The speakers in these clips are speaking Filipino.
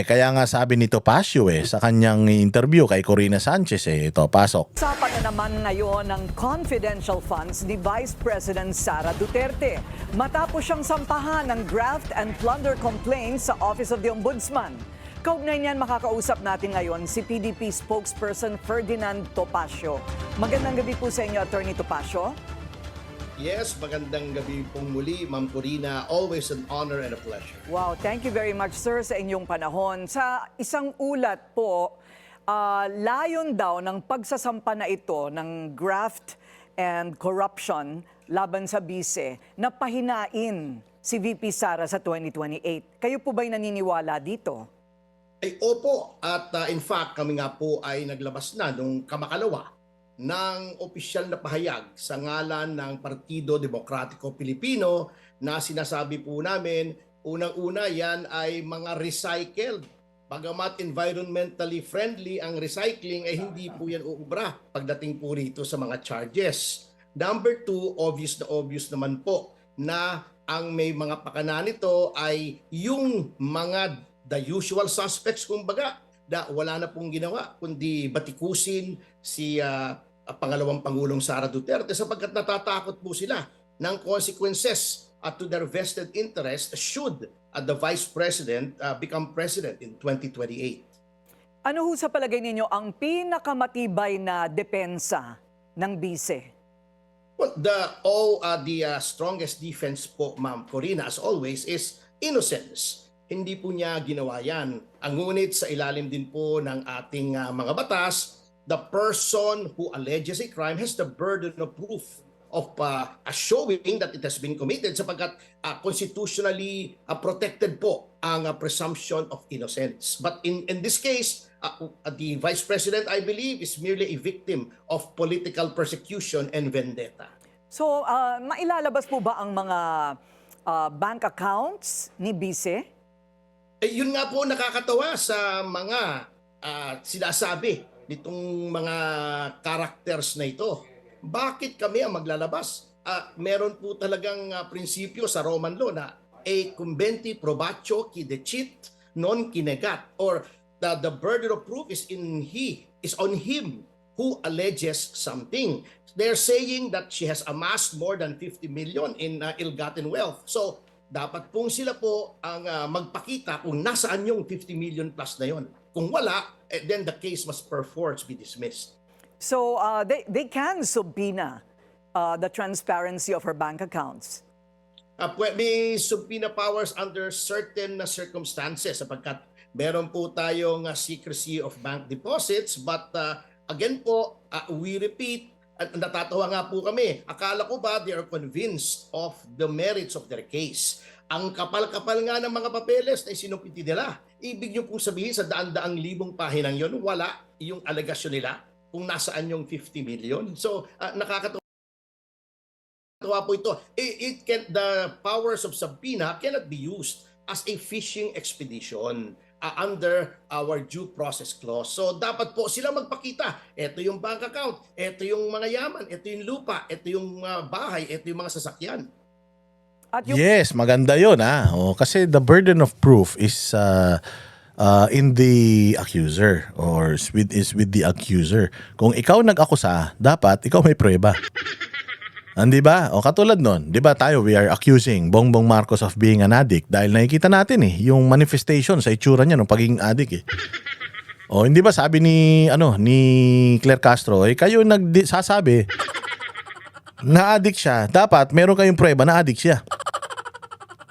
Kaya nga sabi ni Topacio sa kanyang interview kay Corina Sanchez ito, pasok. Usapan na naman ngayon ng confidential funds ni Vice President Sara Duterte matapos siyang sampahan ng graft and plunder complaints sa Office of the Ombudsman. Kaugnay niyan, makakausap natin ngayon si PDP spokesperson Ferdinand Topacio. Magandang gabi po sa inyo, Attorney Topacio. Yes, magandang gabi pong muli, Ma'am Corina. Always an honor and a pleasure. Wow, thank you very much, sir, sa inyong panahon. Sa isang ulat po, layon daw ng pagsasampa na ito ng graft and corruption laban sa bise na pahinain si VP Sara sa 2028. Kayo po ba'y naniniwala dito? Ay opo, at in fact kami nga po ay naglabas na nung kamakalawa ng opisyal na pahayag sa ngalan ng Partido Demokratiko Pilipino na sinasabi po namin, unang-una yan ay mga recycled. Bagamat environmentally friendly ang recycling ay hindi po yan uubra pagdating po rito sa mga charges. Number two, obvious naman po na ang may mga pakana nito ay yung mga the usual suspects kumbaga na wala na pong ginawa kundi batikusin si pangalawang Pangulong Sara Duterte sapagkat natatakot po sila ng consequences to their vested interest should the Vice President become President in 2028. Ano ho sa palagay ninyo ang pinakamatibay na depensa ng bise? Well, the strongest defense po, Ma'am Corina, as always, is innocence. Hindi po niya ginawa yan. Ang ngunit sa ilalim din po ng ating mga batas, the person who alleges a crime has the burden of proof of showing that it has been committed sapagkat constitutionally protected po ang presumption of innocence. But in this case, the Vice President, I believe, is merely a victim of political persecution and vendetta. So, mailalabas po ba ang mga bank accounts ni bise? Yun nga po nakakatawa sa mga sinasabi nitong mga characters na ito. Bakit kami ang maglalabas? Meron po talagang prinsipyo sa Roman law na a cumbenti probatio qui decit non qui negat, or the burden of proof is on him who alleges something. They're saying that she has amassed more than 50 million in ill-gotten wealth. So dapat pong sila po ang magpakita kung nasaan yung 50 million plus na yon. Kung wala, then the case must perforce be dismissed. So, they can subpoena the transparency of her bank accounts. May subpoena powers under certain circumstances sapagkat meron po tayong secrecy of bank deposits, but again po, we repeat, at natatawa nga po kami, akala ko ba they are convinced of the merits of their case. Ang kapal-kapal nga ng mga papeles na isinumpiti nila. Ibig nyo pong sabihin sa daan-daang libong pahinang yon, wala yung alegasyon nila kung nasaan yung 50 million. So, nakakatawa po ito. The powers of subpoena cannot be used as a fishing expedition under our due process clause. So dapat po sila magpakita. Ito yung bank account, ito yung mga yaman, ito yung lupa, ito yung bahay, ito yung mga sasakyan. At yung Yes, maganda yun kasi the burden of proof is in the accuser or is with the accuser. Kung ikaw nag-akusa, dapat ikaw may pruweba. Di ba? O katulad nun, di ba tayo, we are accusing Bongbong Marcos of being an addict dahil nakikita natin yung manifestation sa itsura niya ng pagiging addict O hindi ba sabi ni Claire Castro, kayo nagsasabi na addict siya, dapat meron kayong pruweba na addict siya.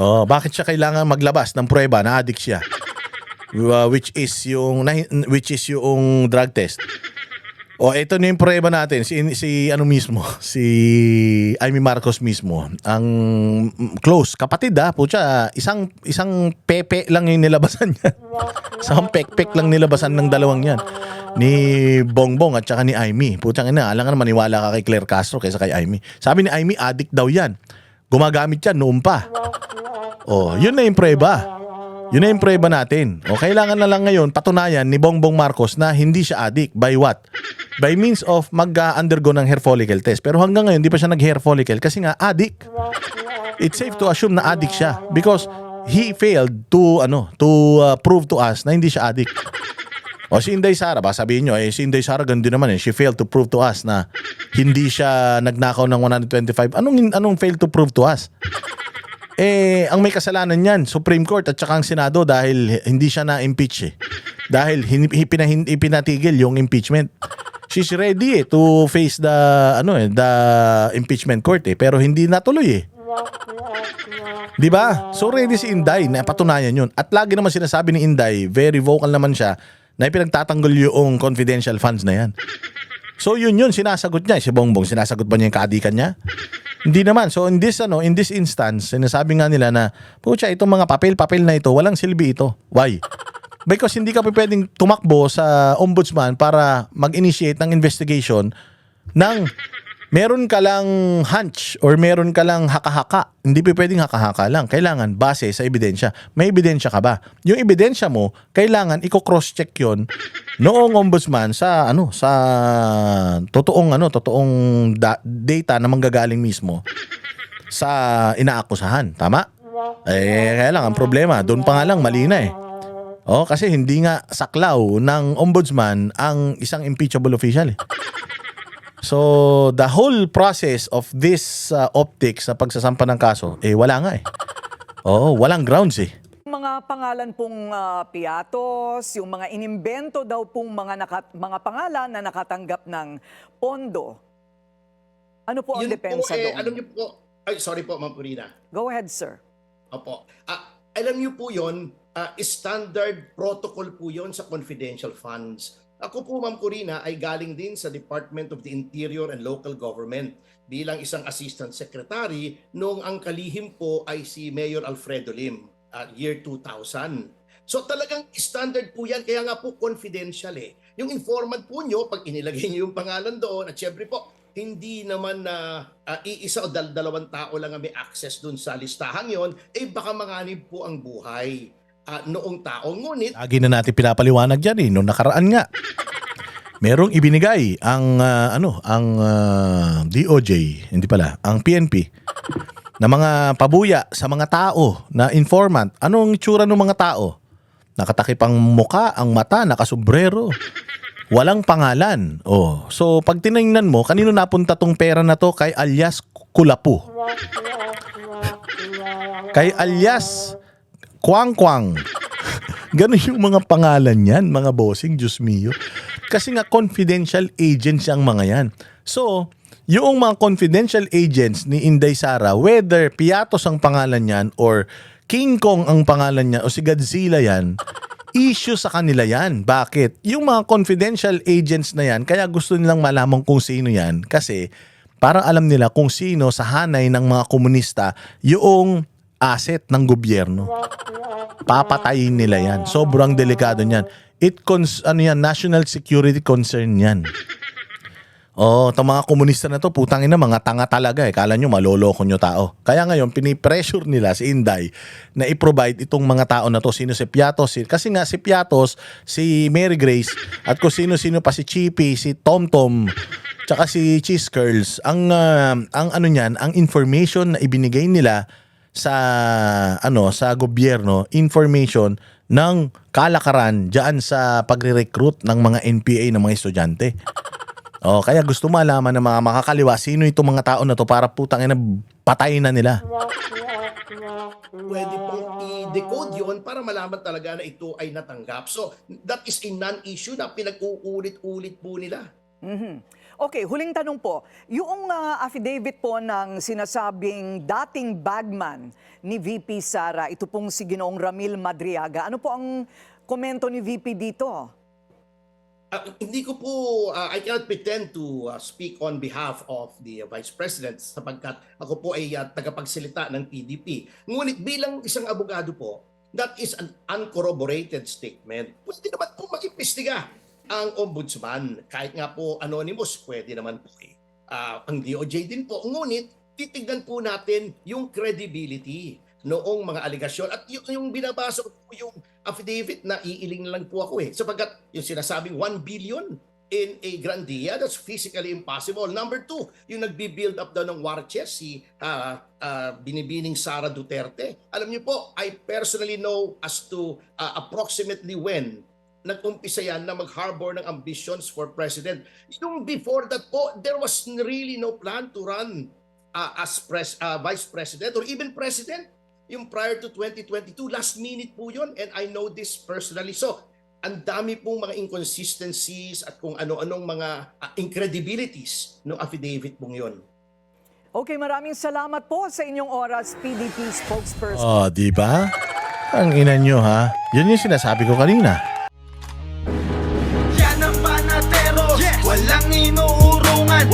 Bakit siya kailangan maglabas ng pruweba na addict siya? Which is yung drug test. Ito na yung pruweba natin, si Amy Marcos mismo, ang close kapatid pucha, isang pepe lang yung nilabasan niya. Isang pekpek lang nilabasan ng dalawang yan. Ni Bongbong at saka ni Amy. Putang ina, alam ka na maniwala ka kay Claire Castro kaysa kay Amy. Sabi ni Amy, addict daw yan. Gumagamit yan noon pa. Yun na yung pruweba. Yun na yung pruweba natin. Kailangan na lang ngayon patunayan ni Bongbong Marcos na hindi siya addict. By what? By means of mag-undergo ng hair follicle test. Pero hanggang ngayon, di pa siya nag-hair follicle kasi nga addict. It's safe to assume na addict siya because he failed to prove to us na hindi siya addict. O si Inday Sara, ba sabihin nyo, si Inday Sara ganun din naman she failed to prove to us na hindi siya nagnakaw ng 125. Anong failed to prove to us? Ang may kasalanan niyan, Supreme Court at saka ang Senado dahil hindi siya na-impeach Dahil ipinatigil yung impeachment. She's ready to face the impeachment court pero hindi natuloy 'Di ba? So ready si Inday na patunayan 'yun. At lagi naman sinasabi ni Inday, very vocal naman siya na ipinagtatanggol yung confidential funds na 'yan. So yun sinasagot niya. Si Bongbong sinasagot ba niya yung kaadikan niya? Hindi naman. So in this instance, sinasabi nga nila na pucha, itong mga papel na ito, walang silbi ito. Why? Because hindi ka pwedeng tumakbo sa ombudsman para mag-initiate ng investigation ng meron ka lang hunch or meron ka lang haka-haka. Hindi pwedeng haka-haka lang. Kailangan base sa ebidensya. May ebidensya ka ba? Yung ebidensya mo, kailangan i-cross-check yon noong ombudsman sa totoong data na manggagaling mismo sa inaakusahan. Tama? Kaya lang ang problema, doon pa nga lang mali na kasi hindi nga saklaw ng ombudsman ang isang impeachable official So, the whole process of this optics sa pagsasampa ng kaso, wala nga walang grounds Mga pangalan pong piatos, yung mga inimbento daw pong mga pangalan na nakatanggap ng pondo. Ano po ang depensa doon? Alam niyo po, sorry po, Ma'am Purina. Go ahead, sir. Opo. Alam niyo po yon, standard protocol po yon sa confidential funds. Ako po, Ma'am Corina, ay galing din sa Department of the Interior and Local Government bilang isang Assistant Secretary noong ang kalihim po ay si Mayor Alfredo Lim year 2000. So talagang standard po yan, kaya nga po confidential Yung informant po nyo, pag inilagay nyo yung pangalan doon, at syempre po, hindi naman na iisa o dalawang tao lang ang may access doon sa listahan yon, baka manganib po ang buhay noong tao. Ngunit lagi na natin pinapaliwanag yan noong nakaraan nga. Merong ibinigay ang DOJ, hindi pala, ang PNP na mga pabuya sa mga tao na informant. Anong itsura ng mga tao? Nakatakip ang muka, ang mata, nakasombrero. Walang pangalan. So pag tinignan mo, kanino napunta tong pera na to? Kay alias Kulapu. Kay alias Kwang-kwang. Ganun yung mga pangalan yan, mga bossing, Diyos mio. Kasi nga confidential agents ang mga yan. So, yung mga confidential agents ni Inday Sara, whether Piatos ang pangalan yan or King Kong ang pangalan niya o si Godzilla yan, issue sa kanila yan. Bakit? Yung mga confidential agents na yan, kaya gusto nilang malaman kung sino yan kasi parang alam nila kung sino sa hanay ng mga komunista yung asset ng gobyerno. Papatayin nila yan. Sobrang delikado niyan. National security concern yan. Itong mga komunista na to, putang ina, mga tanga talaga Kala nyo maloloko nyo tao. Kaya ngayon, pinipressure nila si Inday na i-provide itong mga tao na to. Sino si Piatos? Kasi nga si Piatos, si Mary Grace, at kung sino-sino pa, si Chippy, si Tom-Tom, tsaka si Cheese Curls. Ang information na ibinigay nila sa gobyerno, information ng kalakaran diyan sa pagre-recruit ng mga NPA ng mga estudyante. Kaya gusto malaman ng mga makakaliwa sino itong mga tao na to para putang ina patayin na nila. Pwede pong i-decode yun para malaman talaga na ito ay natanggap. So that is a non-issue na pinag-uulit-ulit po nila. Okay, huling tanong po. Yung affidavit po ng sinasabing dating bagman ni VP Sara, ito pong si Ginoong Ramil Madriaga. Ano po ang komento ni VP dito? Hindi ko po, I cannot pretend to speak on behalf of the Vice President sapagkat ako po ay tagapagsalita ng PDP. Ngunit bilang isang abogado po, that is an uncorroborated statement. Pwede naman po mag-imbestiga ang ombudsman. Kahit nga po anonymous, pwede naman po ang DOJ din po. Ngunit, titignan po natin yung credibility noong mga aligasyon. At yung binabasa ko po yung affidavit na iiling lang po ako sapagkat yung sinasabing 1 billion in a grandia. That's physically impossible. Number two, yung nagbi-build up daw ng war chest, si binibining Sara Duterte. Alam niyo po, I personally know as to approximately when nag-umpisa yan na mag-harbor ng ambitions for president. Yung before that po, there was really no plan to run as vice president or even president. Yung prior to 2022, last minute po yun, and I know this personally. So, ang dami pong mga inconsistencies at kung ano-anong mga incredibilities ng affidavit pong yun. Okay, maraming salamat po sa inyong oras, PDP spokesperson. Oh, di ba? Ang ina nyo ha. Yun yung sinasabi ko kanina. Yan ang panatero, walang inuurungan.